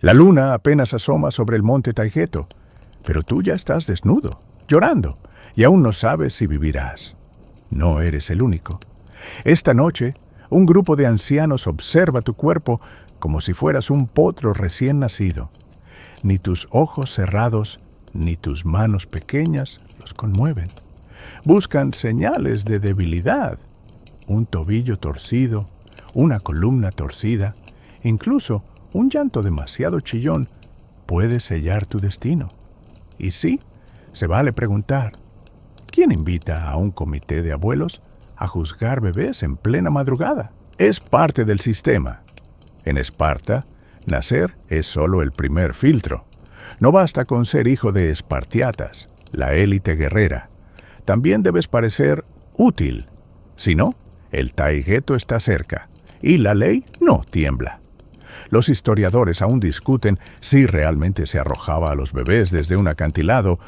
La luna apenas asoma sobre el monte Taygeto, pero tú ya estás desnudo, llorando, y aún no sabes si vivirás. No eres el único. Esta noche, un grupo de ancianos observa tu cuerpo como si fueras un potro recién nacido. Ni tus ojos cerrados, ni tus manos pequeñas los conmueven. Buscan señales de debilidad, un tobillo torcido, una columna torcida, incluso un llanto demasiado chillón puede sellar tu destino. Y sí, se vale preguntar, ¿quién invita a un comité de abuelos a juzgar bebés en plena madrugada? Es parte del sistema. En Esparta, nacer es solo el primer filtro. No basta con ser hijo de Espartiatas, la élite guerrera. También debes parecer útil. Si no, el Taygeto está cerca y la ley no tiembla. Los historiadores aún discuten si realmente se arrojaba a los bebés desde un acantilado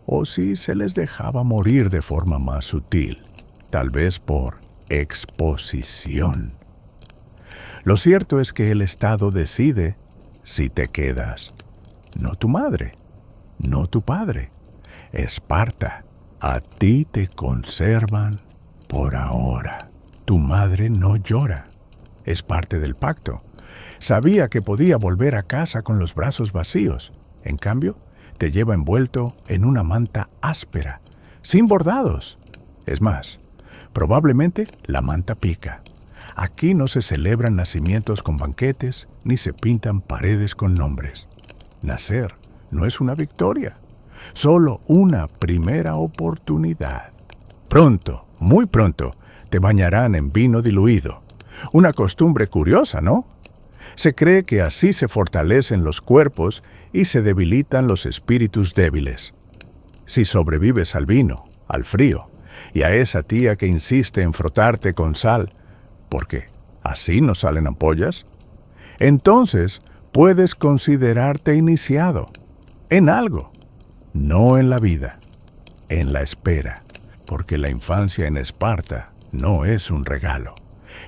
o si se les dejaba morir de forma más sutil, tal vez por exposición. Lo cierto es que el Estado decide si te quedas. No tu madre, no tu padre. Esparta, a ti te conservan por ahora. Tu madre no llora. Es parte del pacto. Sabía que podía volver a casa con los brazos vacíos. En cambio, te lleva envuelto en una manta áspera, sin bordados. Es más, probablemente la manta pica. Aquí no se celebran nacimientos con banquetes, ni se pintan paredes con nombres. Nacer no es una victoria, solo una primera oportunidad. Pronto, muy pronto, te bañarán en vino diluido. Una costumbre curiosa, ¿no? Se cree que así se fortalecen los cuerpos y se debilitan los espíritus débiles. Si sobrevives al vino, al frío, y a esa tía que insiste en frotarte con sal, porque así no salen ampollas, entonces puedes considerarte iniciado en algo, no en la vida, en la espera, porque la infancia en Esparta no es un regalo,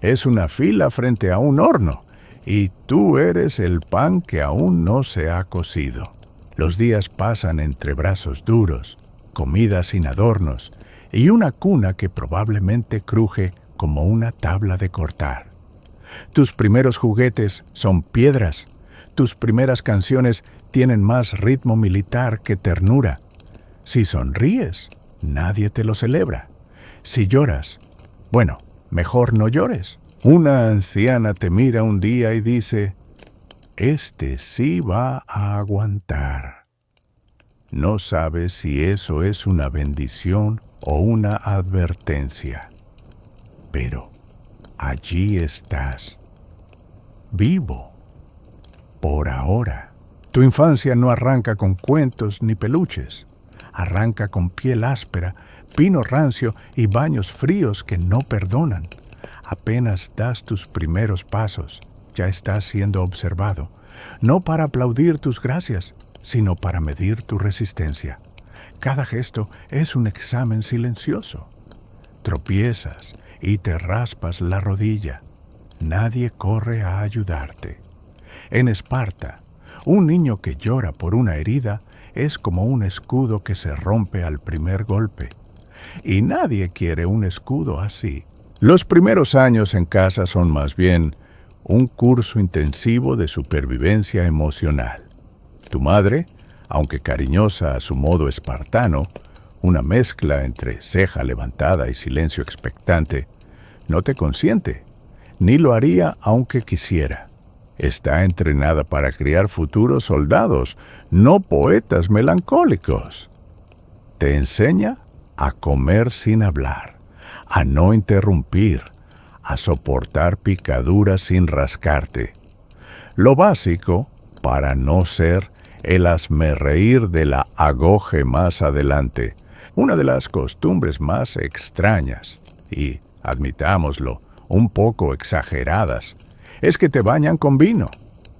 es una fila frente a un horno, y tú eres el pan que aún no se ha cocido. Los días pasan entre brazos duros, comida sin adornos, y una cuna que probablemente cruje como una tabla de cortar. Tus primeros juguetes son piedras. Tus primeras canciones tienen más ritmo militar que ternura. Si sonríes, nadie te lo celebra. Si lloras, bueno, mejor no llores. Una anciana te mira un día y dice, «Este sí va a aguantar». No sabes si eso es una bendición o una advertencia. Pero allí estás, vivo, por ahora. Tu infancia no arranca con cuentos ni peluches. Arranca con piel áspera, pino rancio y baños fríos que no perdonan. Apenas das tus primeros pasos, ya estás siendo observado, no para aplaudir tus gracias, sino para medir tu resistencia. Cada gesto es un examen silencioso. Tropiezas y te raspas la rodilla. Nadie corre a ayudarte. En Esparta, un niño que llora por una herida es como un escudo que se rompe al primer golpe. Y nadie quiere un escudo así. Los primeros años en casa son más bien un curso intensivo de supervivencia emocional. Tu madre, aunque cariñosa a su modo espartano, una mezcla entre ceja levantada y silencio expectante, no te consiente, ni lo haría aunque quisiera. Está entrenada para criar futuros soldados, no poetas melancólicos. Te enseña a comer sin hablar, a no interrumpir, a soportar picaduras sin rascarte. Lo básico para no ser el hazmerreír de la agoge más adelante, una de las costumbres más extrañas y, admitámoslo, un poco exageradas, es que te bañan con vino.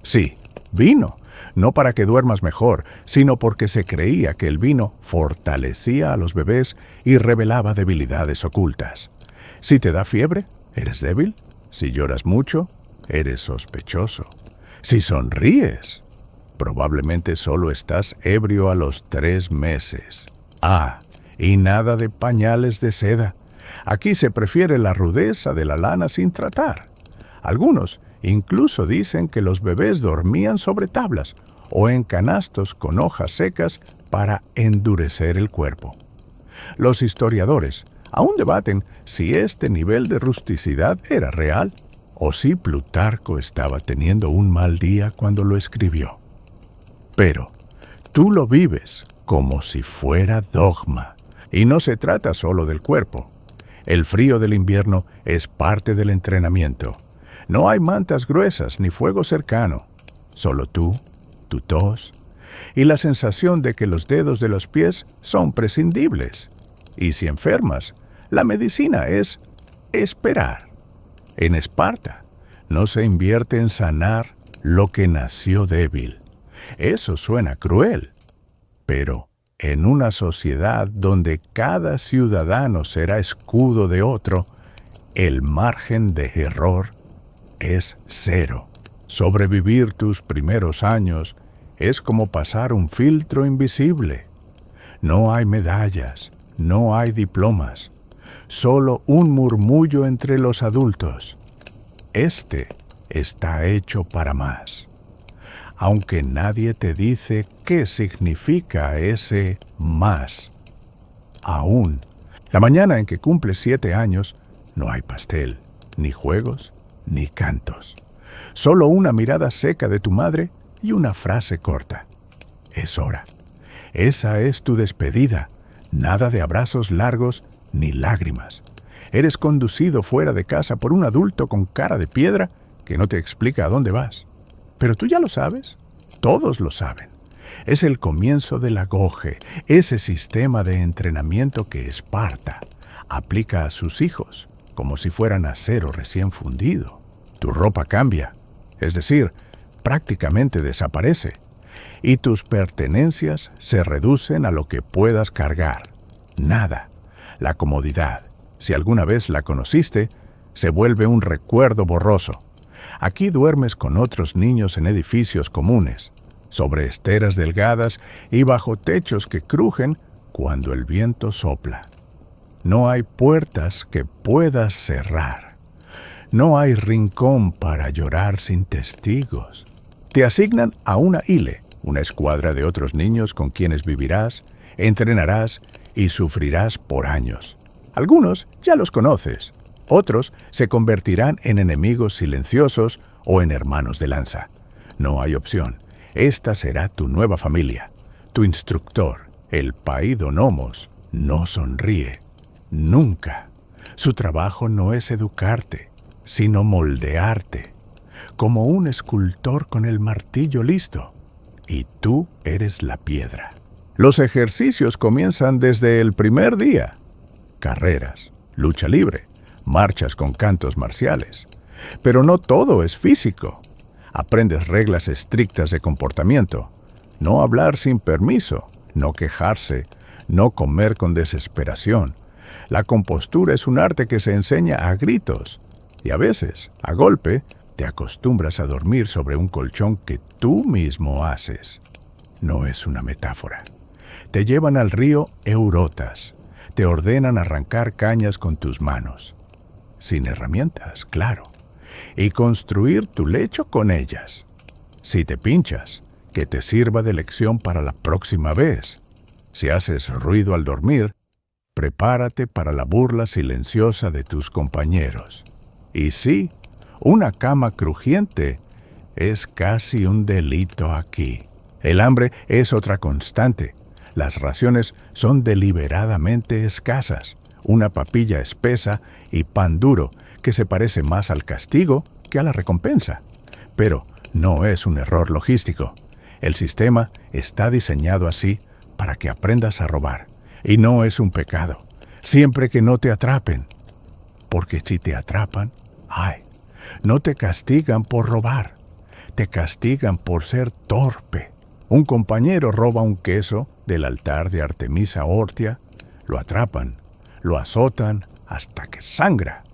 Sí, vino, no para que duermas mejor, sino porque se creía que el vino fortalecía a los bebés y revelaba debilidades ocultas. Si te da fiebre, eres débil. Si lloras mucho, eres sospechoso. Si sonríes, Probablemente solo estás ebrio a los 3 meses. Ah, y nada de pañales de seda. Aquí se prefiere la rudeza de la lana sin tratar. Algunos incluso dicen que los bebés dormían sobre tablas o en canastos con hojas secas para endurecer el cuerpo. Los historiadores aún debaten si este nivel de rusticidad era real o si Plutarco estaba teniendo un mal día cuando lo escribió. Pero tú lo vives como si fuera dogma, y no se trata solo del cuerpo. El frío del invierno es parte del entrenamiento. No hay mantas gruesas ni fuego cercano, solo tú, tu tos, y la sensación de que los dedos de los pies son prescindibles. Y si enfermas, la medicina es esperar. En Esparta no se invierte en sanar lo que nació débil. Eso suena cruel, pero en una sociedad donde cada ciudadano será escudo de otro, el margen de error es cero. Sobrevivir tus primeros años es como pasar un filtro invisible. No hay medallas, no hay diplomas, solo un murmullo entre los adultos. Este está hecho para más. Aunque nadie te dice qué significa ese más. Aún, la mañana en que cumples 7 años, no hay pastel, ni juegos, ni cantos. Solo una mirada seca de tu madre y una frase corta. Es hora. Esa es tu despedida. Nada de abrazos largos ni lágrimas. Eres conducido fuera de casa por un adulto con cara de piedra que no te explica a dónde vas. Pero tú ya lo sabes. Todos lo saben. Es el comienzo del agoge, ese sistema de entrenamiento que Esparta aplica a sus hijos, como si fueran acero recién fundido. Tu ropa cambia, es decir, prácticamente desaparece, y tus pertenencias se reducen a lo que puedas cargar. Nada. La comodidad, si alguna vez la conociste, se vuelve un recuerdo borroso. Aquí duermes con otros niños en edificios comunes, sobre esteras delgadas y bajo techos que crujen cuando el viento sopla. No hay puertas que puedas cerrar. No hay rincón para llorar sin testigos. Te asignan a una ile, una escuadra de otros niños con quienes vivirás, entrenarás y sufrirás por años. Algunos ya los conoces. Otros se convertirán en enemigos silenciosos o en hermanos de lanza. No hay opción. Esta será tu nueva familia. Tu instructor, el paidonomos, no sonríe. Nunca. Su trabajo no es educarte, sino moldearte. Como un escultor con el martillo listo. Y tú eres la piedra. Los ejercicios comienzan desde el primer día. Carreras, lucha libre, marchas con cantos marciales. Pero no todo es físico. Aprendes reglas estrictas de comportamiento. No hablar sin permiso, no quejarse, no comer con desesperación. La compostura es un arte que se enseña a gritos. Y a veces, a golpe, te acostumbras a dormir sobre un colchón que tú mismo haces. No es una metáfora. Te llevan al río Eurotas. Te ordenan arrancar cañas con tus manos. Sin herramientas, claro. Y construir tu lecho con ellas. Si te pinchas, que te sirva de lección para la próxima vez. Si haces ruido al dormir, prepárate para la burla silenciosa de tus compañeros. Y sí, una cama crujiente es casi un delito aquí. El hambre es otra constante. Las raciones son deliberadamente escasas. Una papilla espesa y pan duro que se parece más al castigo que a la recompensa. Pero no es un error logístico. El sistema está diseñado así para que aprendas a robar. Y no es un pecado, siempre que no te atrapen. Porque si te atrapan, ¡ay! No te castigan por robar, te castigan por ser torpe. Un compañero roba un queso del altar de Artemisa Ortia, lo atrapan, lo azotan hasta que sangra.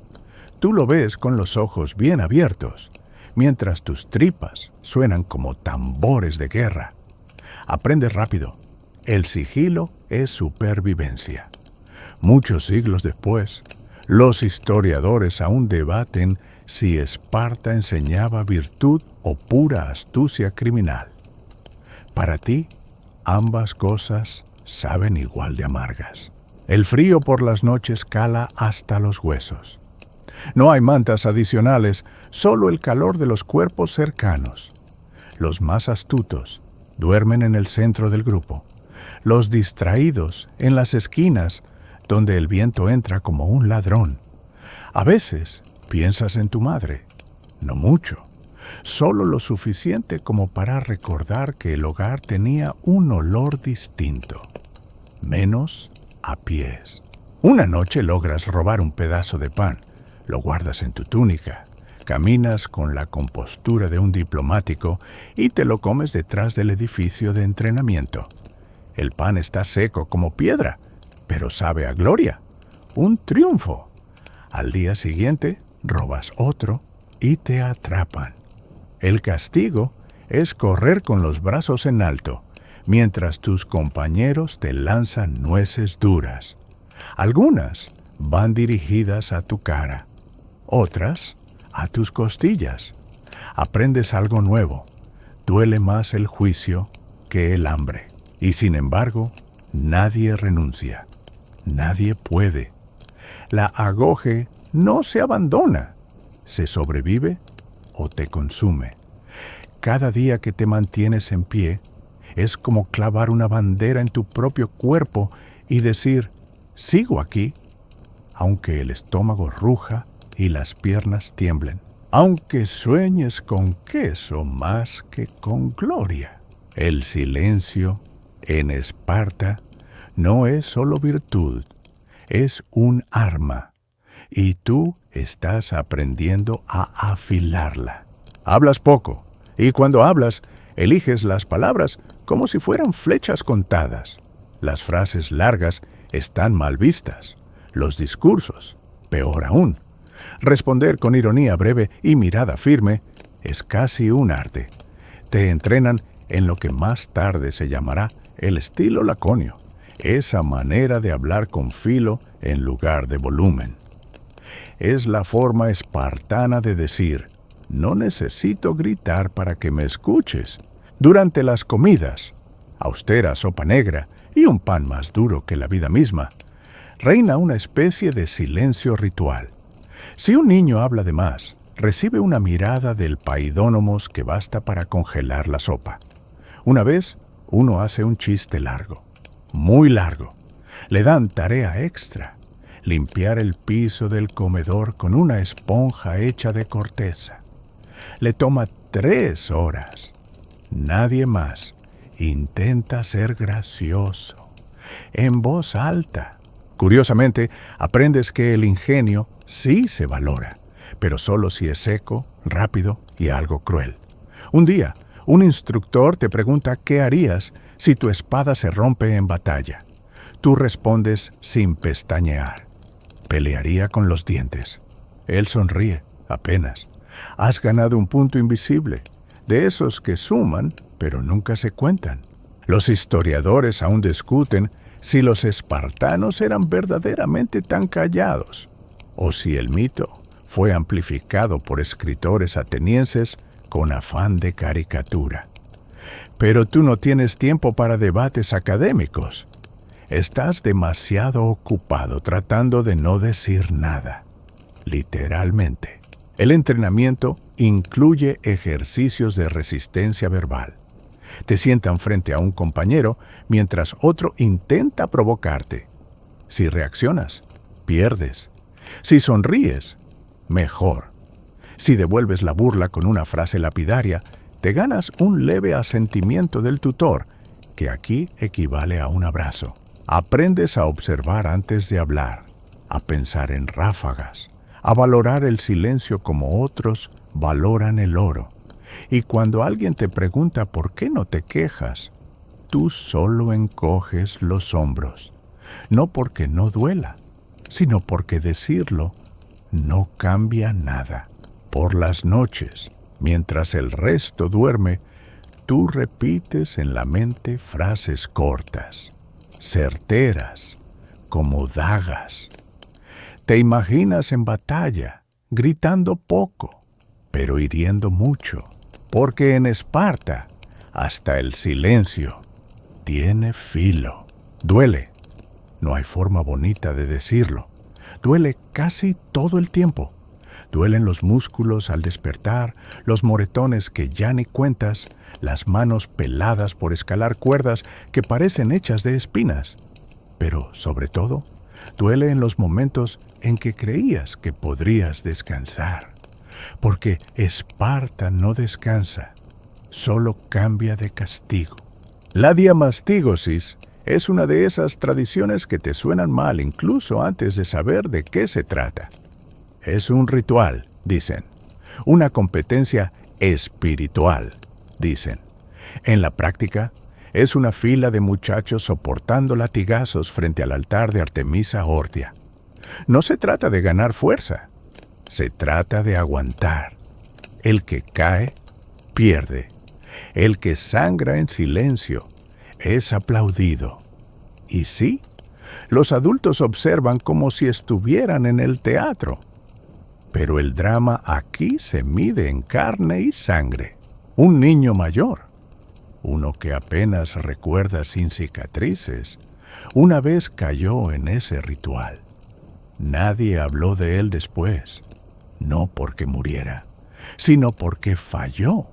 Tú lo ves con los ojos bien abiertos, mientras tus tripas suenan como tambores de guerra. Aprendes rápido. El sigilo es supervivencia. Muchos siglos después, los historiadores aún debaten si Esparta enseñaba virtud o pura astucia criminal. Para ti, ambas cosas saben igual de amargas. El frío por las noches cala hasta los huesos. No hay mantas adicionales, solo el calor de los cuerpos cercanos. Los más astutos duermen en el centro del grupo. Los distraídos en las esquinas, donde el viento entra como un ladrón. A veces piensas en tu madre, no mucho, solo lo suficiente como para recordar que el hogar tenía un olor distinto, menos a pies. Una noche logras robar un pedazo de pan, lo guardas en tu túnica, caminas con la compostura de un diplomático y te lo comes detrás del edificio de entrenamiento. El pan está seco como piedra, pero sabe a gloria. Un triunfo. Al día siguiente, robas otro y te atrapan. El castigo es correr con los brazos en alto, mientras tus compañeros te lanzan nueces duras. Algunas van dirigidas a tu cara, otras a tus costillas. Aprendes algo nuevo. Duele más el juicio que el hambre. Y sin embargo, nadie renuncia. Nadie puede. La agoge no se abandona. Se sobrevive o te consume. Cada día que te mantienes en pie es como clavar una bandera en tu propio cuerpo y decir, sigo aquí, aunque el estómago ruja y las piernas tiemblen, aunque sueñes con queso más que con gloria. El silencio en Esparta no es solo virtud, es un arma, y tú estás aprendiendo a afilarla. Hablas poco, y cuando hablas, eliges las palabras como si fueran flechas contadas. Las frases largas están mal vistas, los discursos, peor aún. Responder con ironía breve y mirada firme es casi un arte. Te entrenan en lo que más tarde se llamará el estilo laconio, esa manera de hablar con filo en lugar de volumen. Es la forma espartana de decir, no necesito gritar para que me escuches. Durante las comidas, austera sopa negra y un pan más duro que la vida misma, reina una especie de silencio ritual. Si un niño habla de más, recibe una mirada del paidónomos que basta para congelar la sopa. Una vez, uno hace un chiste largo, muy largo. Le dan tarea extra, limpiar el piso del comedor con una esponja hecha de corteza. Le toma 3 horas. Nadie más intenta ser gracioso, en voz alta. Curiosamente, aprendes que el ingenio sí se valora, pero solo si es seco, rápido y algo cruel. Un día, un instructor te pregunta qué harías si tu espada se rompe en batalla. Tú respondes sin pestañear. Pelearía con los dientes. Él sonríe, apenas. Has ganado un punto invisible, de esos que suman, pero nunca se cuentan. Los historiadores aún discuten si los espartanos eran verdaderamente tan callados, o si el mito fue amplificado por escritores atenienses con afán de caricatura. Pero tú no tienes tiempo para debates académicos. Estás demasiado ocupado tratando de no decir nada. Literalmente. El entrenamiento incluye ejercicios de resistencia verbal. Te sientan frente a un compañero mientras otro intenta provocarte. Si reaccionas, pierdes. Si sonríes, mejor. Si devuelves la burla con una frase lapidaria, te ganas un leve asentimiento del tutor, que aquí equivale a un abrazo. Aprendes a observar antes de hablar, a pensar en ráfagas, a valorar el silencio como otros valoran el oro. Y cuando alguien te pregunta por qué no te quejas, tú solo encoges los hombros. No porque no duela, sino porque decirlo no cambia nada. Por las noches, Mientras el resto duerme, tú repites en la mente frases cortas, certeras, como dagas. Te imaginas en batalla, gritando poco, pero hiriendo mucho, porque en Esparta hasta el silencio tiene filo. Duele, no hay forma bonita de decirlo. Duele casi todo el tiempo. Duelen los músculos al despertar, los moretones que ya ni cuentas, las manos peladas por escalar cuerdas que parecen hechas de espinas. Pero, sobre todo, duele en los momentos en que creías que podrías descansar. Porque Esparta no descansa, solo cambia de castigo. La diamastigosis es una de esas tradiciones que te suenan mal incluso antes de saber de qué se trata. Es un ritual, dicen. Una competencia espiritual, dicen. En la práctica, es una fila de muchachos soportando latigazos frente al altar de Artemisa Ortia. No se trata de ganar fuerza, se trata de aguantar. El que cae, pierde. El que sangra en silencio es aplaudido. Y sí, los adultos observan como si estuvieran en el teatro. Pero el drama aquí se mide en carne y sangre. Un niño mayor, uno que apenas recuerda sin cicatrices, una vez cayó en ese ritual. Nadie habló de él después, no porque muriera, sino porque falló.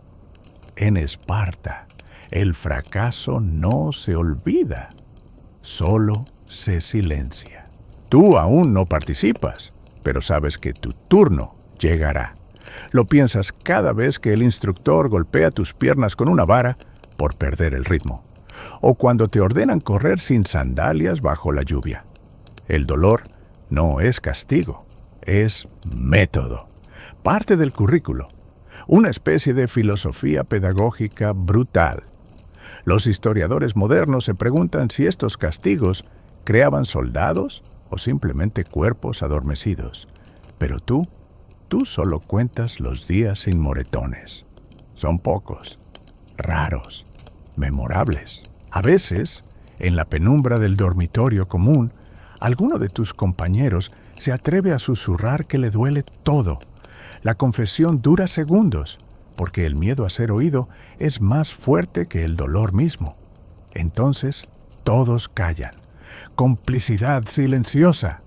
En Esparta, el fracaso no se olvida, solo se silencia. Tú aún no participas, pero sabes que tu turno llegará. Lo piensas cada vez que el instructor golpea tus piernas con una vara por perder el ritmo, o cuando te ordenan correr sin sandalias bajo la lluvia. El dolor no es castigo, es método, parte del currículo, una especie de filosofía pedagógica brutal. Los historiadores modernos se preguntan si estos castigos creaban soldados o simplemente cuerpos adormecidos. Pero tú solo cuentas los días sin moretones. Son pocos, raros, memorables. A veces, en la penumbra del dormitorio común, alguno de tus compañeros se atreve a susurrar que le duele todo. La confesión dura segundos, porque el miedo a ser oído es más fuerte que el dolor mismo. Entonces, todos callan. Complicidad silenciosa.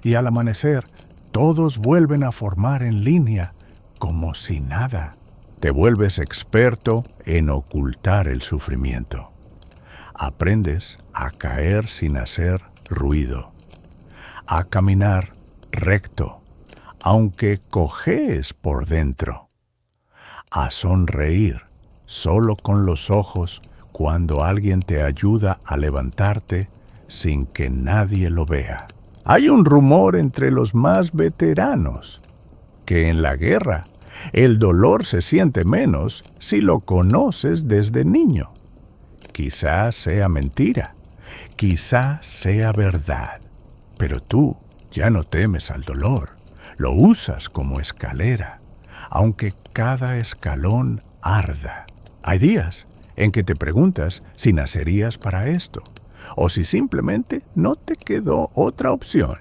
Y al amanecer, todos vuelven a formar en línea, como si nada. Te vuelves experto en ocultar el sufrimiento. Aprendes a caer sin hacer ruido, a caminar recto, aunque cojees por dentro, a sonreír solo con los ojos cuando alguien te ayuda a levantarte sin que nadie lo vea. Hay un rumor entre los más veteranos que en la guerra el dolor se siente menos si lo conoces desde niño. Quizás sea mentira, quizás sea verdad, pero tú ya no temes al dolor, lo usas como escalera, aunque cada escalón arda. Hay días en que te preguntas si nacerías para esto, o si simplemente no te quedó otra opción.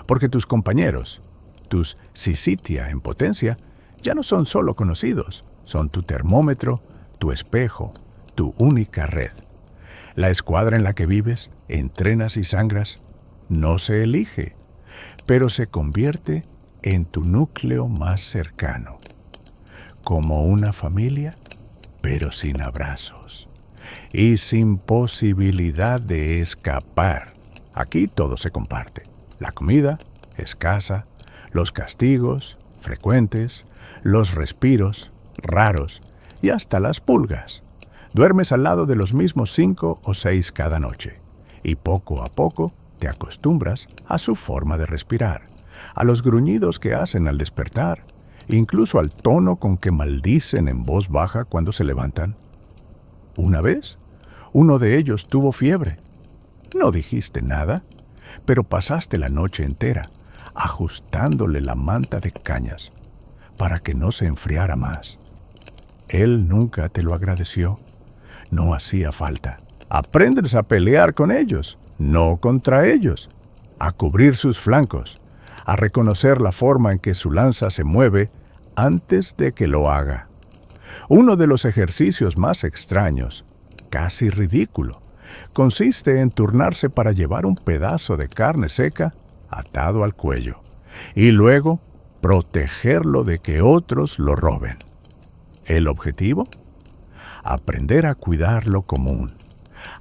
Porque tus compañeros, tus Syssitia en potencia, ya no son solo conocidos, son tu termómetro, tu espejo, tu única red. La escuadra en la que vives, entrenas y sangras, no se elige, pero se convierte en tu núcleo más cercano. Como una familia, pero sin abrazos y sin posibilidad de escapar. Aquí todo se comparte. La comida, escasa, los castigos, frecuentes, los respiros, raros, y hasta las pulgas. Duermes al lado de los mismos 5 o 6 cada noche, y poco a poco te acostumbras a su forma de respirar, a los gruñidos que hacen al despertar, incluso al tono con que maldicen en voz baja cuando se levantan. Una vez, uno de ellos tuvo fiebre. No dijiste nada, pero pasaste la noche entera ajustándole la manta de cañas para que no se enfriara más. Él nunca te lo agradeció. No hacía falta. Aprendes a pelear con ellos, no contra ellos, a cubrir sus flancos, a reconocer la forma en que su lanza se mueve antes de que lo haga. Uno de los ejercicios más extraños, casi ridículo, consiste en turnarse para llevar un pedazo de carne seca atado al cuello y luego protegerlo de que otros lo roben. ¿El objetivo? Aprender a cuidar lo común,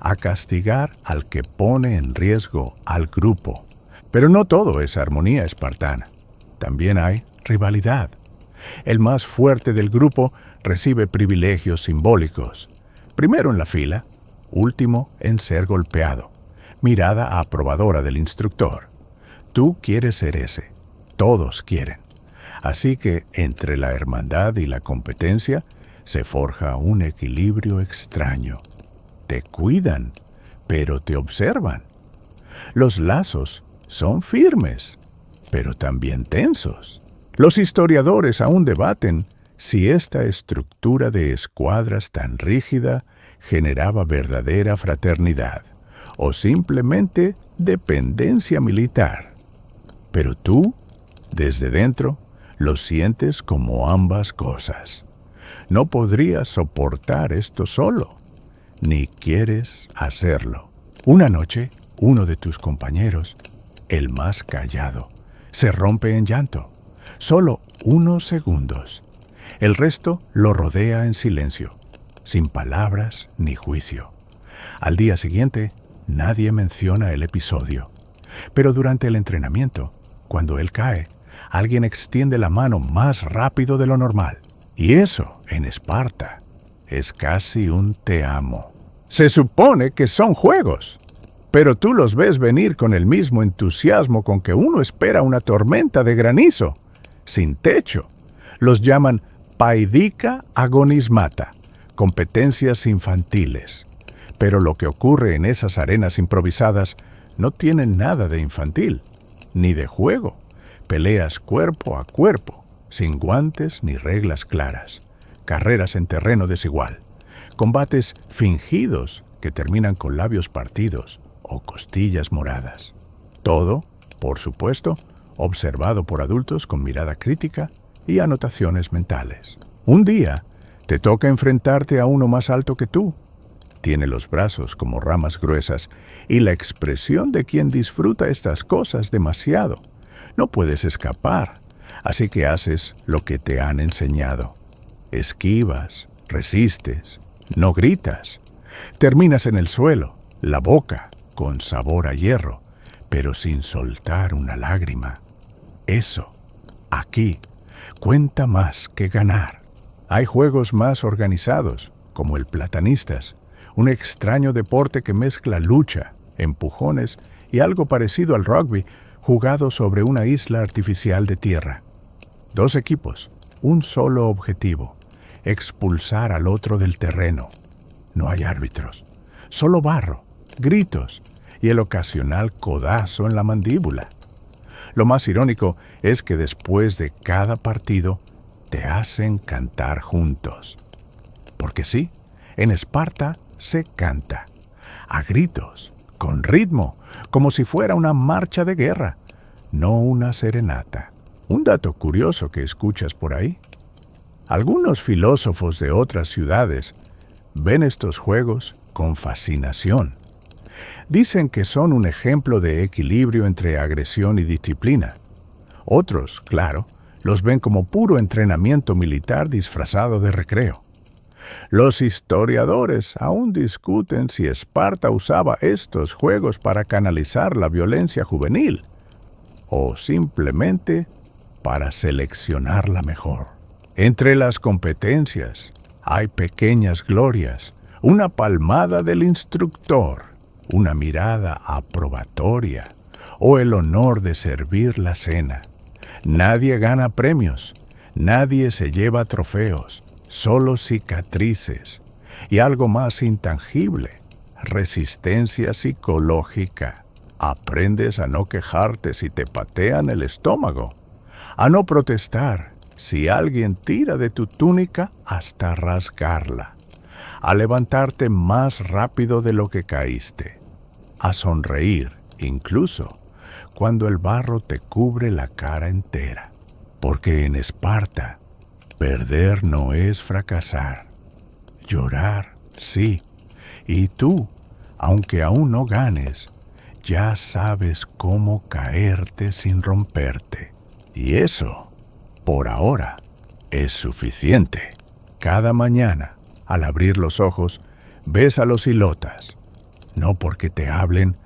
a castigar al que pone en riesgo al grupo. Pero no todo es armonía espartana. También hay rivalidad. El más fuerte del grupo recibe privilegios simbólicos. Primero en la fila, último en ser golpeado. Mirada aprobadora del instructor. Tú quieres ser ese. Todos quieren. Así que entre la hermandad y la competencia se forja un equilibrio extraño. Te cuidan, pero te observan. Los lazos son firmes, pero también tensos. Los historiadores aún debaten si esta estructura de escuadras tan rígida generaba verdadera fraternidad o simplemente dependencia militar. Pero tú, desde dentro, lo sientes como ambas cosas. No podrías soportar esto solo, ni quieres hacerlo. Una noche, uno de tus compañeros, el más callado, se rompe en llanto. Solo unos segundos. El resto lo rodea en silencio, sin palabras ni juicio. Al día siguiente, nadie menciona el episodio. Pero durante el entrenamiento, cuando él cae, alguien extiende la mano más rápido de lo normal. Y eso, en Esparta, es casi un te amo. Se supone que son juegos, pero tú los ves venir con el mismo entusiasmo con que uno espera una tormenta de granizo, sin techo. Los llaman Paidika Agonismata, competencias infantiles. Pero lo que ocurre en esas arenas improvisadas no tiene nada de infantil, ni de juego. Peleas cuerpo a cuerpo, sin guantes ni reglas claras. Carreras en terreno desigual. Combates fingidos que terminan con labios partidos o costillas moradas. Todo, por supuesto, observado por adultos con mirada crítica y anotaciones mentales. Un día, te toca enfrentarte a uno más alto que tú. Tiene los brazos como ramas gruesas y la expresión de quien disfruta estas cosas demasiado. No puedes escapar, así que haces lo que te han enseñado. Esquivas, resistes, no gritas. Terminas en el suelo, la boca con sabor a hierro, pero sin soltar una lágrima. Eso, aquí, cuenta más que ganar. Hay juegos más organizados, como el platanistas, un extraño deporte que mezcla lucha, empujones y algo parecido al rugby, jugado sobre una isla artificial de tierra. 2 equipos, un solo objetivo: expulsar al otro del terreno. No hay árbitros, solo barro, gritos y el ocasional codazo en la mandíbula. Lo más irónico es que después de cada partido te hacen cantar juntos. Porque sí, en Esparta se canta, a gritos, con ritmo, como si fuera una marcha de guerra, no una serenata. Un dato curioso que escuchas por ahí. Algunos filósofos de otras ciudades ven estos juegos con fascinación. Dicen que son un ejemplo de equilibrio entre agresión y disciplina. Otros, claro, los ven como puro entrenamiento militar disfrazado de recreo. Los historiadores aún discuten si Esparta usaba estos juegos para canalizar la violencia juvenil o simplemente para seleccionar la mejor. Entre las competencias hay pequeñas glorias, una palmada del instructor, una mirada aprobatoria o el honor de servir la cena. Nadie gana premios, nadie se lleva trofeos, solo cicatrices y algo más intangible, resistencia psicológica. Aprendes a no quejarte si te patean el estómago, a no protestar si alguien tira de tu túnica hasta rasgarla, a levantarte más rápido de lo que caíste, a sonreír incluso cuando el barro te cubre la cara entera. Porque en Esparta, perder no es fracasar. Llorar, sí. Y tú, aunque aún no ganes, ya sabes cómo caerte sin romperte. Y eso, por ahora, es suficiente. Cada mañana, al abrir los ojos, ves a los ilotas. No porque te hablen,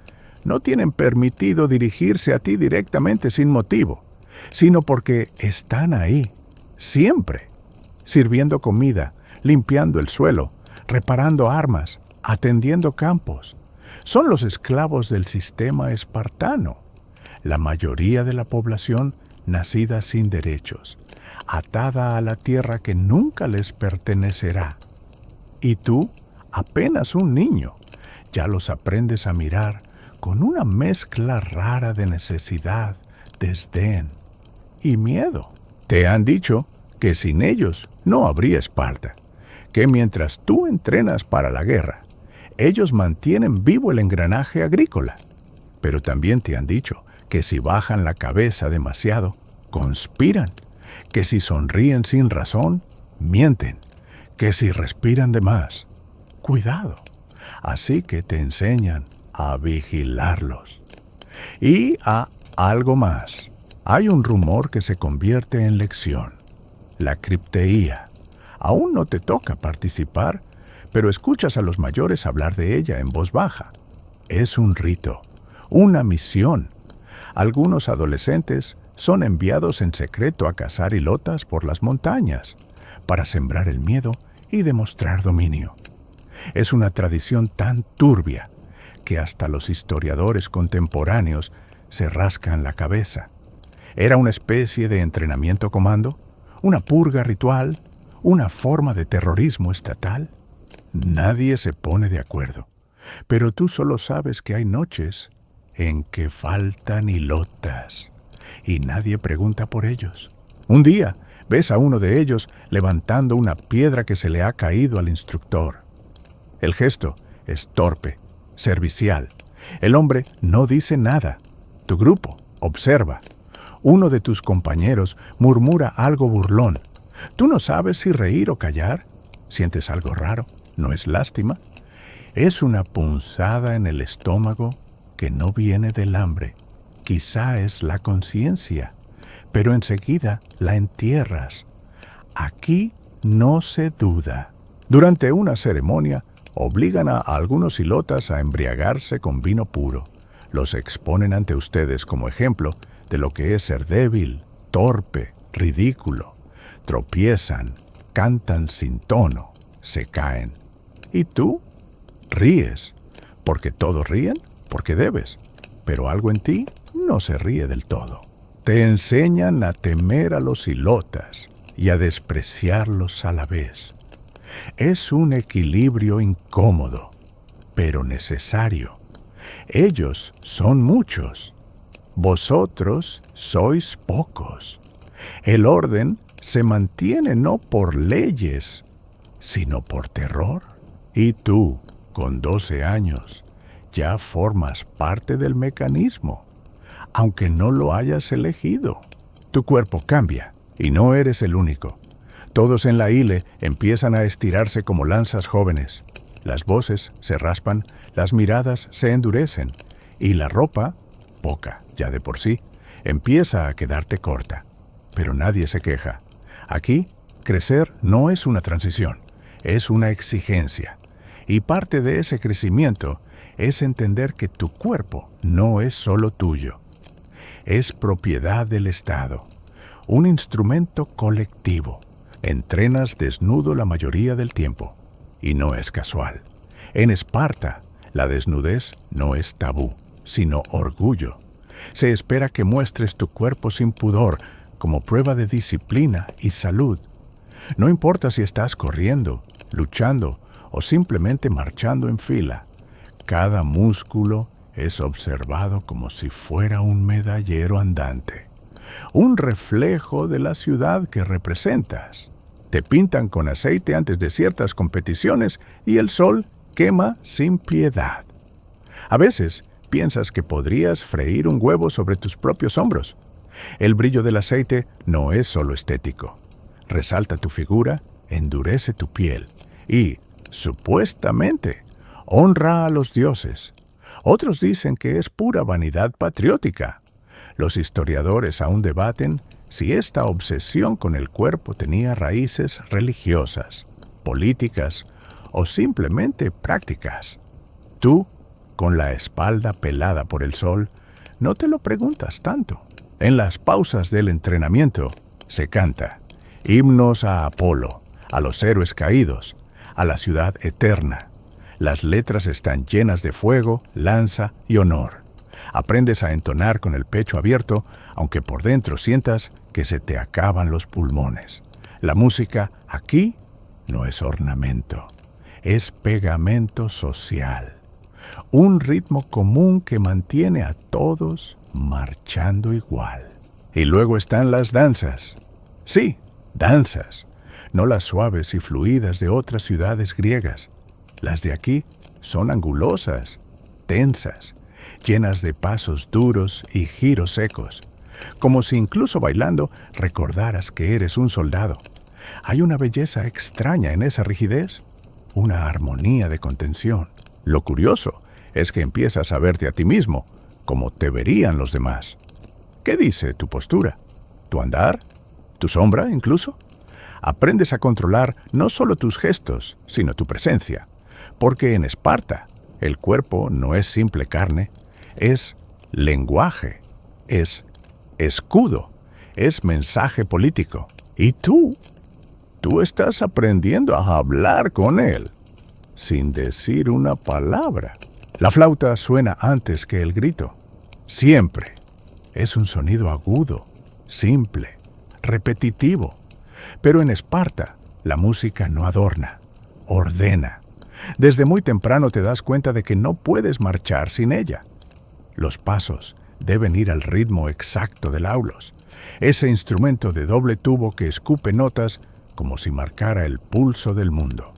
no tienen permitido dirigirse a ti directamente sin motivo, sino porque están ahí, siempre, sirviendo comida, limpiando el suelo, reparando armas, atendiendo campos. Son los esclavos del sistema espartano, la mayoría de la población nacida sin derechos, atada a la tierra que nunca les pertenecerá. Y tú, apenas un niño, ya los aprendes a mirar con una mezcla rara de necesidad, desdén y miedo. Te han dicho que sin ellos no habría Esparta, que mientras tú entrenas para la guerra, ellos mantienen vivo el engranaje agrícola. Pero también te han dicho que si bajan la cabeza demasiado, conspiran, que si sonríen sin razón, mienten, que si respiran de más, cuidado. Así que te enseñan a vigilarlos. Y a algo más. Hay un rumor que se convierte en lección. La cripteía. Aún no te toca participar, pero escuchas a los mayores hablar de ella en voz baja. Es un rito, una misión. Algunos adolescentes son enviados en secreto a cazar ilotas por las montañas, para sembrar el miedo y demostrar dominio. Es una tradición tan turbia que hasta los historiadores contemporáneos se rascan la cabeza. ¿Era una especie de entrenamiento comando? ¿Una purga ritual? ¿Una forma de terrorismo estatal? Nadie se pone de acuerdo, pero tú solo sabes que hay noches en que faltan ilotas y nadie pregunta por ellos. Un día ves a uno de ellos levantando una piedra que se le ha caído al instructor. El gesto es torpe, servicial. El hombre no dice nada. Tu grupo observa. Uno de tus compañeros murmura algo burlón. Tú no sabes si reír o callar. Sientes algo raro. ¿No es lástima? Es una punzada en el estómago que no viene del hambre. Quizá es la conciencia, pero enseguida la entierras. Aquí no se duda. Durante una ceremonia, obligan a algunos ilotas a embriagarse con vino puro. Los exponen ante ustedes como ejemplo de lo que es ser débil, torpe, ridículo. Tropiezan, cantan sin tono, se caen. ¿Y tú? Ríes. Porque todos ríen, porque debes. Pero algo en ti no se ríe del todo. Te enseñan a temer a los ilotas y a despreciarlos a la vez. Es un equilibrio incómodo, pero necesario. Ellos son muchos. Vosotros sois pocos. El orden se mantiene no por leyes, sino por terror. Y tú, con 12 años, ya formas parte del mecanismo, aunque no lo hayas elegido. Tu cuerpo cambia, y no eres el único. Todos en la hile empiezan a estirarse como lanzas jóvenes. Las voces se raspan, las miradas se endurecen, y la ropa, poca ya de por sí, empieza a quedarte corta. Pero nadie se queja. Aquí, crecer no es una transición, es una exigencia. Y parte de ese crecimiento es entender que tu cuerpo no es solo tuyo. Es propiedad del Estado, un instrumento colectivo. Entrenas desnudo la mayoría del tiempo, y no es casual. En Esparta, la desnudez no es tabú, sino orgullo. Se espera que muestres tu cuerpo sin pudor, como prueba de disciplina y salud. No importa si estás corriendo, luchando o simplemente marchando en fila. Cada músculo es observado como si fuera un medallero andante. un reflejo de la ciudad que representas. Te pintan con aceite antes de ciertas competiciones y el sol quema sin piedad. A veces piensas que podrías freír un huevo sobre tus propios hombros. El brillo del aceite no es solo estético. Resalta tu figura, endurece tu piel y, supuestamente, honra a los dioses. Otros dicen que es pura vanidad patriótica. Los historiadores aún debaten si esta obsesión con el cuerpo tenía raíces religiosas, políticas o simplemente prácticas. Tú, con la espalda pelada por el sol, no te lo preguntas tanto. En las pausas del entrenamiento se canta himnos a Apolo, a los héroes caídos, a la ciudad eterna. Las letras están llenas de fuego, lanza y honor. Aprendes a entonar con el pecho abierto, aunque por dentro sientas que se te acaban los pulmones. La música aquí no es ornamento, es pegamento social. Un ritmo común que mantiene a todos marchando igual. Y luego están las danzas. Sí, danzas, no las suaves y fluidas de otras ciudades griegas. Las de aquí son angulosas, tensas, llenas de pasos duros y giros secos, como si incluso bailando recordaras que eres un soldado. Hay una belleza extraña en esa rigidez, una armonía de contención. Lo curioso es que empiezas a verte a ti mismo como te verían los demás. ¿Qué dice tu postura? ¿Tu andar? ¿Tu sombra incluso? Aprendes a controlar no solo tus gestos, sino tu presencia. Porque en Esparta, el cuerpo no es simple carne, es lenguaje, es escudo, es mensaje político. Y tú estás aprendiendo a hablar con él, sin decir una palabra. La flauta suena antes que el grito. Siempre. Es un sonido agudo, simple, repetitivo. Pero en Esparta, la música no adorna, ordena. Desde muy temprano te das cuenta de que no puedes marchar sin ella. Los pasos deben ir al ritmo exacto del aulos, ese instrumento de doble tubo que escupe notas como si marcara el pulso del mundo.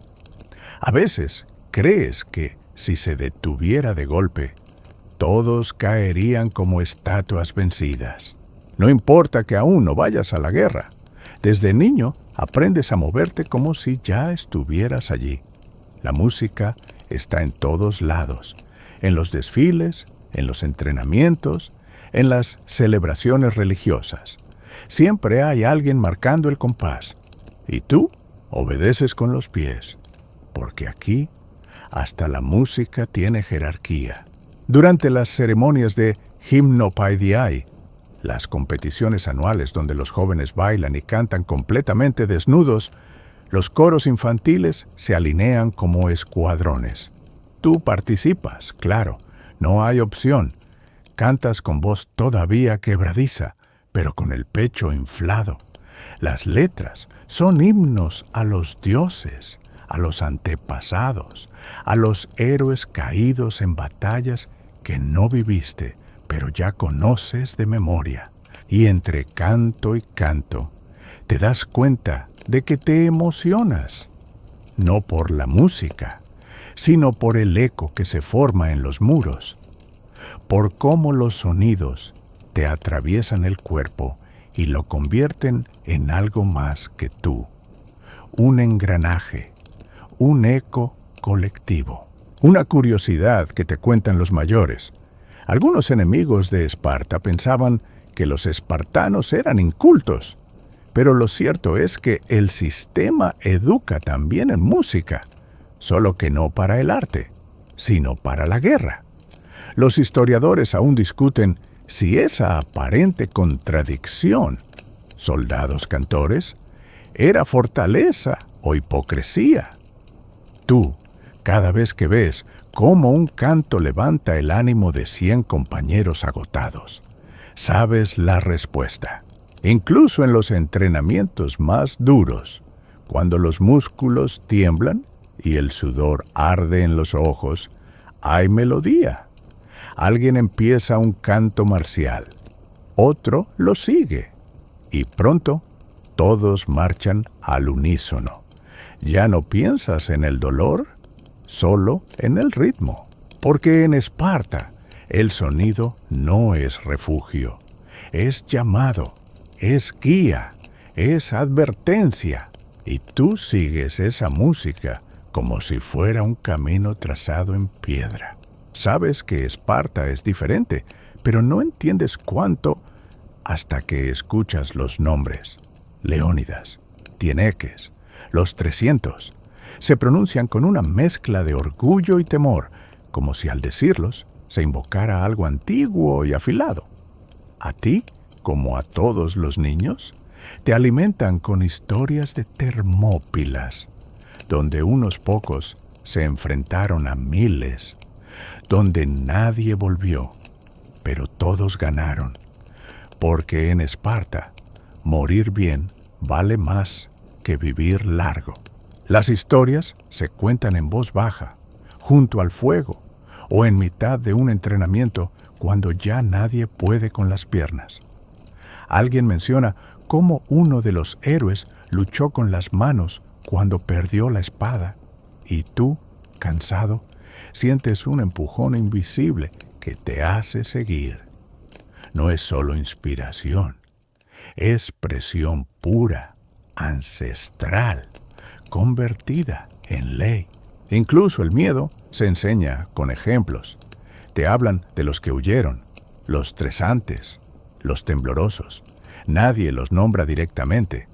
A veces crees que, si se detuviera de golpe, todos caerían como estatuas vencidas. No importa que aún no vayas a la guerra. Desde niño aprendes a moverte como si ya estuvieras allí. La música está en todos lados, en los desfiles, en los entrenamientos, en las celebraciones religiosas. Siempre hay alguien marcando el compás, y tú obedeces con los pies, porque aquí hasta la música tiene jerarquía. Durante las ceremonias de Gymnopaidiai, las competiciones anuales donde los jóvenes bailan y cantan completamente desnudos, los coros infantiles se alinean como escuadrones. Tú participas, claro, no hay opción. Cantas con voz todavía quebradiza, pero con el pecho inflado. Las letras son himnos a los dioses, a los antepasados, a los héroes caídos en batallas que no viviste, pero ya conoces de memoria. Y entre canto y canto, te das cuenta de que te emocionas, no por la música, sino por el eco que se forma en los muros, por cómo los sonidos te atraviesan el cuerpo y lo convierten en algo más que tú, un engranaje, un eco colectivo. Una curiosidad que te cuentan los mayores. Algunos enemigos de Esparta pensaban que los espartanos eran incultos, pero lo cierto es que el sistema educa también en música, solo que no para el arte, sino para la guerra. Los historiadores aún discuten si esa aparente contradicción, soldados cantores, era fortaleza o hipocresía. Tú, cada vez que ves cómo un canto levanta el ánimo de 100 compañeros agotados, sabes la respuesta. Incluso en los entrenamientos más duros, cuando los músculos tiemblan y el sudor arde en los ojos, hay melodía. Alguien empieza un canto marcial. otro lo sigue, y pronto todos marchan al unísono. Ya no piensas en el dolor, solo en el ritmo, porque en Esparta el sonido no es refugio, es llamado, es guía, es advertencia, y tú sigues esa música como si fuera un camino trazado en piedra. Sabes que Esparta es diferente, pero no entiendes cuánto hasta que escuchas los nombres. Leónidas, Tieneques, los 300. Se pronuncian con una mezcla de orgullo y temor, como si al decirlos se invocara algo antiguo y afilado. A ti, como a todos los niños, te alimentan con historias de Termópilas, donde unos pocos se enfrentaron a miles, donde nadie volvió, pero todos ganaron, porque en Esparta morir bien vale más que vivir largo. Las historias se cuentan en voz baja, junto al fuego, o en mitad de un entrenamiento cuando ya nadie puede con las piernas. Alguien menciona cómo uno de los héroes luchó con las manos cuando perdió la espada, y tú, cansado, sientes un empujón invisible que te hace seguir. No es solo inspiración, es presión pura, ancestral, convertida en ley. Incluso el miedo se enseña con ejemplos. Te hablan de los que huyeron, los tresantes, los temblorosos. Nadie los nombra directamente,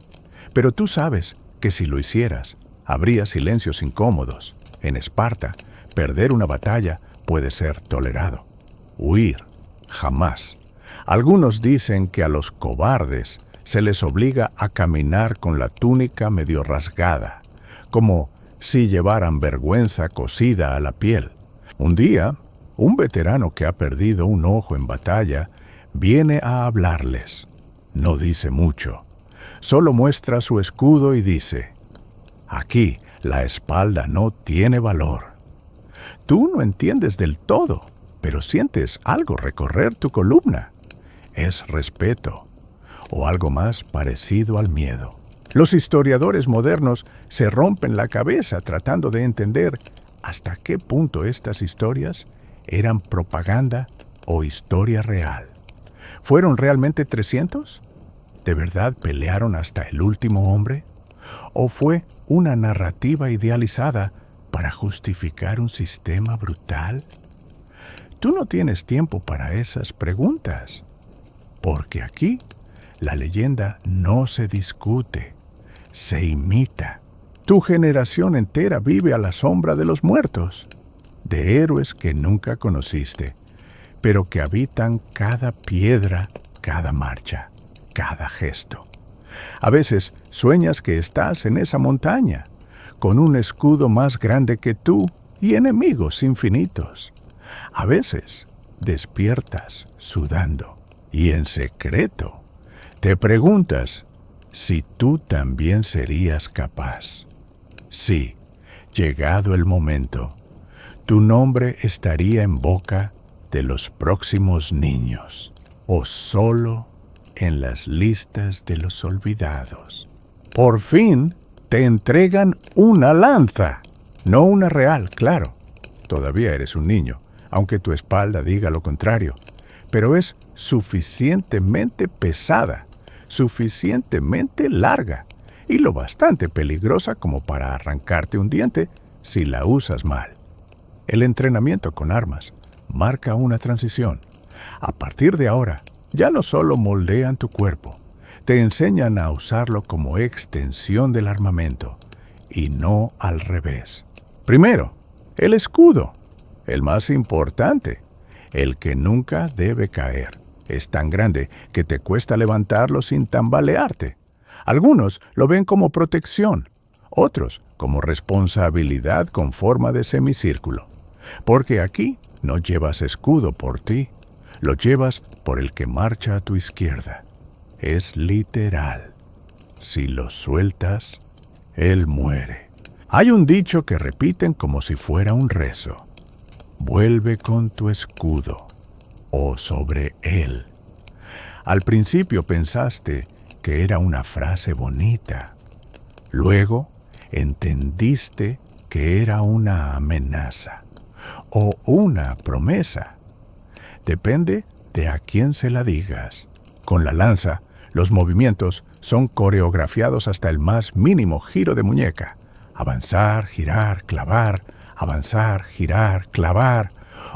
pero tú sabes que si lo hicieras, habría silencios incómodos. En Esparta, perder una batalla puede ser tolerado. Huir, jamás. Algunos dicen que a los cobardes se les obliga a caminar con la túnica medio rasgada, como si llevaran vergüenza cosida a la piel. Un día, un veterano que ha perdido un ojo en batalla viene a hablarles. No dice mucho, solo muestra su escudo y dice: aquí la espalda no tiene valor. Tú no entiendes del todo, pero sientes algo recorrer tu columna. Es respeto, o algo más parecido al miedo. Los historiadores modernos se rompen la cabeza tratando de entender hasta qué punto estas historias eran propaganda o historia real. ¿Fueron realmente 300? ¿De verdad pelearon hasta el último hombre? ¿O fue una narrativa idealizada para justificar un sistema brutal? Tú no tienes tiempo para esas preguntas, porque aquí la leyenda no se discute, se imita. Tu generación entera vive a la sombra de los muertos, de héroes que nunca conociste, pero que habitan cada piedra, cada marcha, cada gesto. A veces sueñas que estás en esa montaña, con un escudo más grande que tú y enemigos infinitos. A veces despiertas sudando y en secreto te preguntas si tú también serías capaz. Sí, llegado el momento, tu nombre estaría en boca de los próximos niños, o solo en las listas de los olvidados. Por fin te entregan una lanza, no una real, claro. Todavía eres un niño, aunque tu espalda diga lo contrario, pero es suficientemente pesada, suficientemente larga y lo bastante peligrosa como para arrancarte un diente si la usas mal. El entrenamiento con armas marca una transición. A partir de ahora, ya no solo moldean tu cuerpo, te enseñan a usarlo como extensión del armamento y no al revés. Primero, el escudo, el más importante, el que nunca debe caer. Es tan grande que te cuesta levantarlo sin tambalearte. Algunos lo ven como protección, otros como responsabilidad con forma de semicírculo. Porque aquí no llevas escudo por ti, lo llevas por el que marcha a tu izquierda. Es literal. Si lo sueltas, él muere. Hay un dicho que repiten como si fuera un rezo. Vuelve con tu escudo, o sobre él. Al principio pensaste que era una frase bonita. Luego entendiste que era una amenaza o una promesa. Depende de a quién se la digas. Con la lanza, los movimientos son coreografiados hasta el más mínimo giro de muñeca. Avanzar, girar, clavar, avanzar, girar, clavar.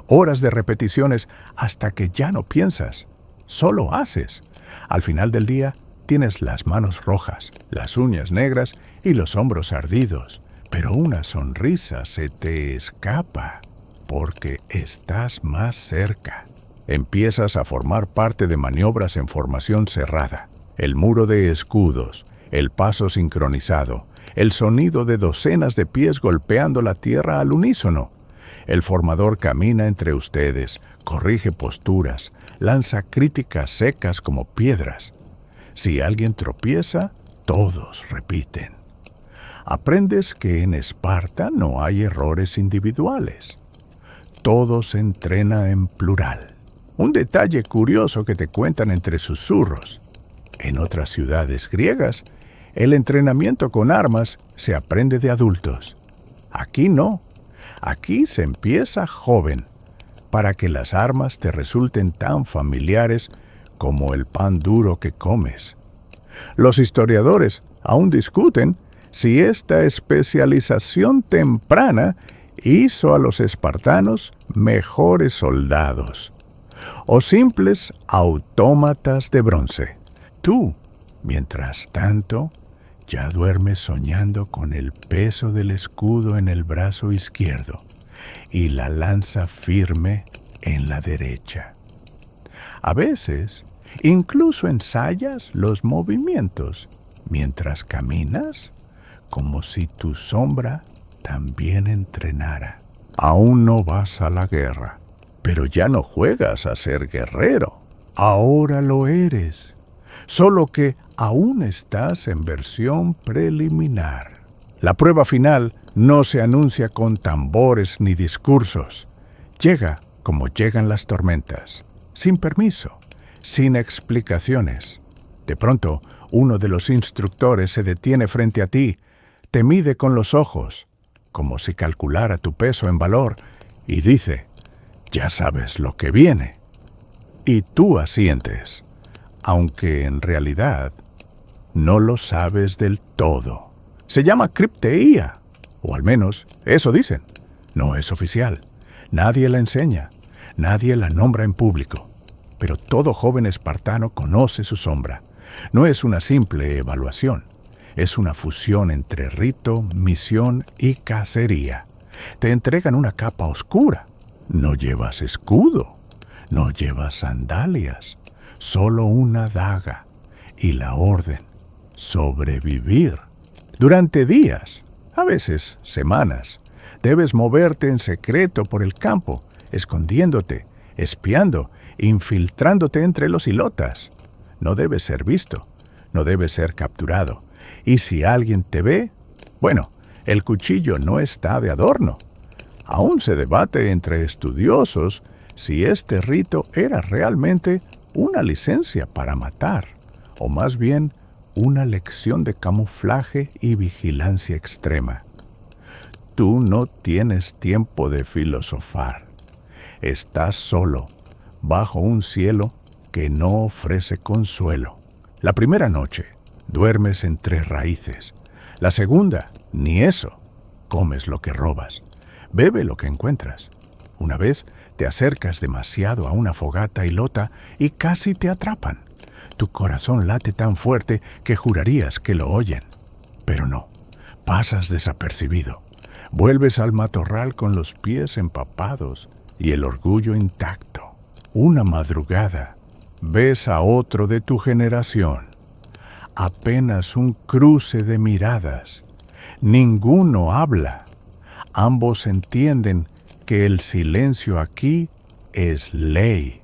Horas de repeticiones hasta que ya no piensas, solo haces. Al final del día, tienes las manos rojas, las uñas negras y los hombros ardidos. Pero una sonrisa se te escapa porque estás más cerca. Empiezas a formar parte de maniobras en formación cerrada. El muro de escudos, el paso sincronizado, el sonido de docenas de pies golpeando la tierra al unísono. El formador camina entre ustedes, corrige posturas, lanza críticas secas como piedras. Si alguien tropieza, todos repiten. Aprendes que en Esparta no hay errores individuales. Todo se entrena en plural. Un detalle curioso que te cuentan entre susurros. En otras ciudades griegas, el entrenamiento con armas se aprende de adultos. Aquí no. Aquí se empieza joven, para que las armas te resulten tan familiares como el pan duro que comes. Los historiadores aún discuten si esta especialización temprana hizo a los espartanos mejores soldados o simples autómatas de bronce. Tú, mientras tanto, ya duermes soñando con el peso del escudo en el brazo izquierdo y la lanza firme en la derecha. A veces, incluso ensayas los movimientos mientras caminas, como si tu sombra también entrenara. Aún no vas a la guerra, pero ya no juegas a ser guerrero. Ahora lo eres, solo que aún estás en versión preliminar. La prueba final no se anuncia con tambores ni discursos. Llega como llegan las tormentas, sin permiso, sin explicaciones. De pronto, uno de los instructores se detiene frente a ti, te mide con los ojos, como si calculara tu peso en valor, y dice: «Ya sabes lo que viene». Y tú asientes, aunque en realidad no lo sabes del todo. Se llama cripteía, o al menos eso dicen. No es oficial. Nadie la enseña. Nadie la nombra en público. Pero todo joven espartano conoce su sombra. No es una simple evaluación. Es una fusión entre rito, misión y cacería. Te entregan una capa oscura. No llevas escudo. No llevas sandalias. Solo una daga. Y la orden: sobrevivir. Durante días, a veces semanas, debes moverte en secreto por el campo, escondiéndote, espiando, infiltrándote entre los ilotas. No debes ser visto, no debes ser capturado. Y si alguien te ve, bueno, el cuchillo no está de adorno. Aún se debate entre estudiosos si este rito era realmente una licencia para matar, o más bien una lección de camuflaje y vigilancia extrema. Tú no tienes tiempo de filosofar. Estás solo, bajo un cielo que no ofrece consuelo. La primera noche, duermes entre raíces. La segunda, ni eso. Comes lo que robas. Bebe lo que encuentras. Una vez te acercas demasiado a una fogata hilota y casi te atrapan. Tu corazón late tan fuerte que jurarías que lo oyen. Pero no, pasas desapercibido. Vuelves al matorral con los pies empapados y el orgullo intacto. Una madrugada, ves a otro de tu generación. Apenas un cruce de miradas. Ninguno habla. Ambos entienden que el silencio aquí es ley,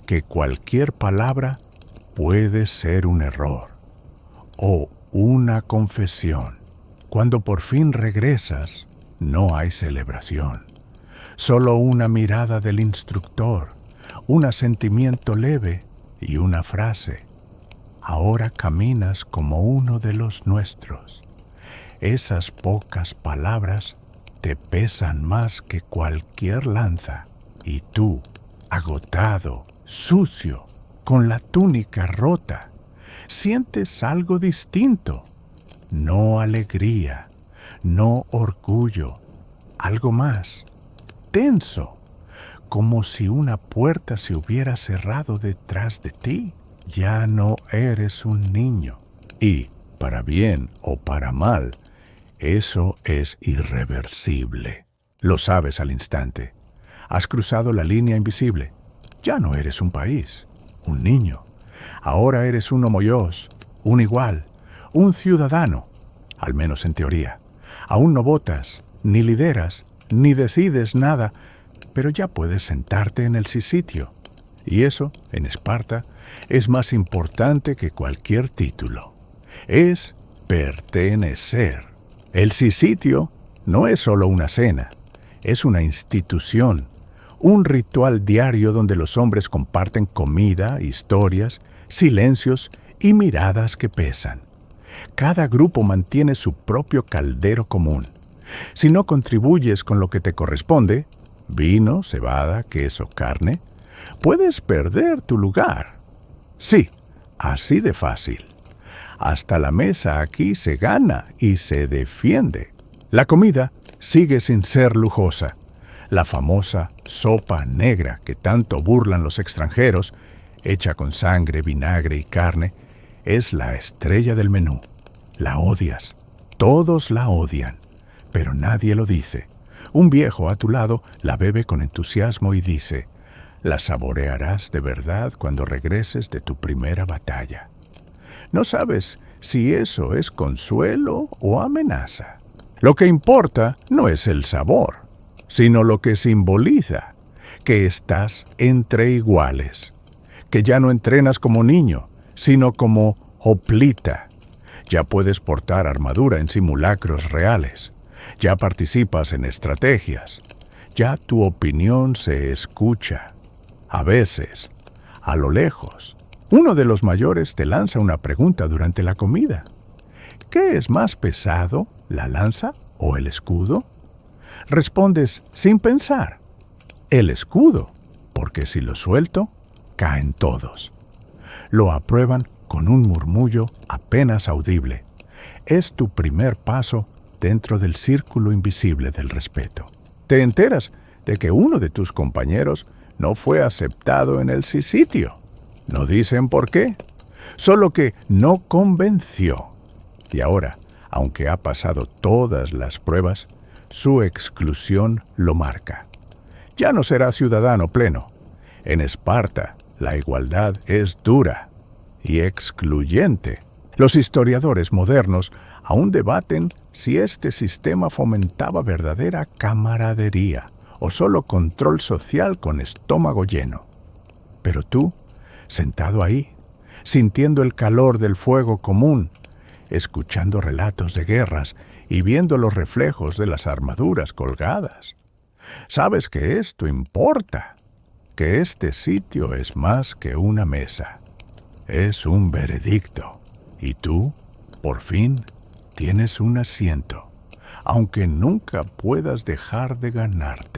que cualquier palabra puede ser un error o una confesión. Cuando por fin regresas, no hay celebración. Solo una mirada del instructor, un asentimiento leve y una frase. Ahora caminas como uno de los nuestros. Esas pocas palabras te pesan más que cualquier lanza. Y tú, agotado, sucio, con la túnica rota, sientes algo distinto. No alegría, no orgullo, algo más, tenso, como si una puerta se hubiera cerrado detrás de ti. Ya no eres un niño. Y, para bien o para mal, eso es irreversible. Lo sabes al instante. Has cruzado la línea invisible. Ya no eres un país, un niño. Ahora eres un homoyós, un igual, un ciudadano, al menos en teoría. Aún no votas, ni lideras, ni decides nada, pero ya puedes sentarte en el sitio. Y eso, en Esparta, es más importante que cualquier título. Es pertenecer. El sitio no es solo una cena, es una institución, un ritual diario donde los hombres comparten comida, historias, silencios y miradas que pesan. Cada grupo mantiene su propio caldero común. Si no contribuyes con lo que te corresponde, vino, cebada, queso, carne, puedes perder tu lugar. Sí, así de fácil. Hasta la mesa aquí se gana y se defiende. La comida sigue sin ser lujosa. La famosa sopa negra que tanto burlan los extranjeros, hecha con sangre, vinagre y carne, es la estrella del menú. La odias. Todos la odian, pero nadie lo dice. Un viejo a tu lado la bebe con entusiasmo y dice: la saborearás de verdad cuando regreses de tu primera batalla. No sabes si eso es consuelo o amenaza. Lo que importa no es el sabor, sino lo que simboliza, que estás entre iguales, que ya no entrenas como niño, sino como hoplita. Ya puedes portar armadura en simulacros reales, ya participas en estrategias, ya tu opinión se escucha. A veces, a lo lejos, uno de los mayores te lanza una pregunta durante la comida. ¿Qué es más pesado, la lanza o el escudo? Respondes sin pensar: el escudo, porque si lo suelto, caen todos. Lo aprueban con un murmullo apenas audible. Es tu primer paso dentro del círculo invisible del respeto. Te enteras de que uno de tus compañeros no fue aceptado en el sitio. No dicen por qué, solo que no convenció. Y ahora, aunque ha pasado todas las pruebas, su exclusión lo marca. Ya no será ciudadano pleno. En Esparta, la igualdad es dura y excluyente. Los historiadores modernos aún debaten si este sistema fomentaba verdadera camaradería o solo control social con estómago lleno. Pero tú, sentado ahí, sintiendo el calor del fuego común, escuchando relatos de guerras y viendo los reflejos de las armaduras colgadas, sabes que esto importa, que este sitio es más que una mesa. Es un veredicto. Y tú, por fin, tienes un asiento, aunque nunca puedas dejar de ganarte.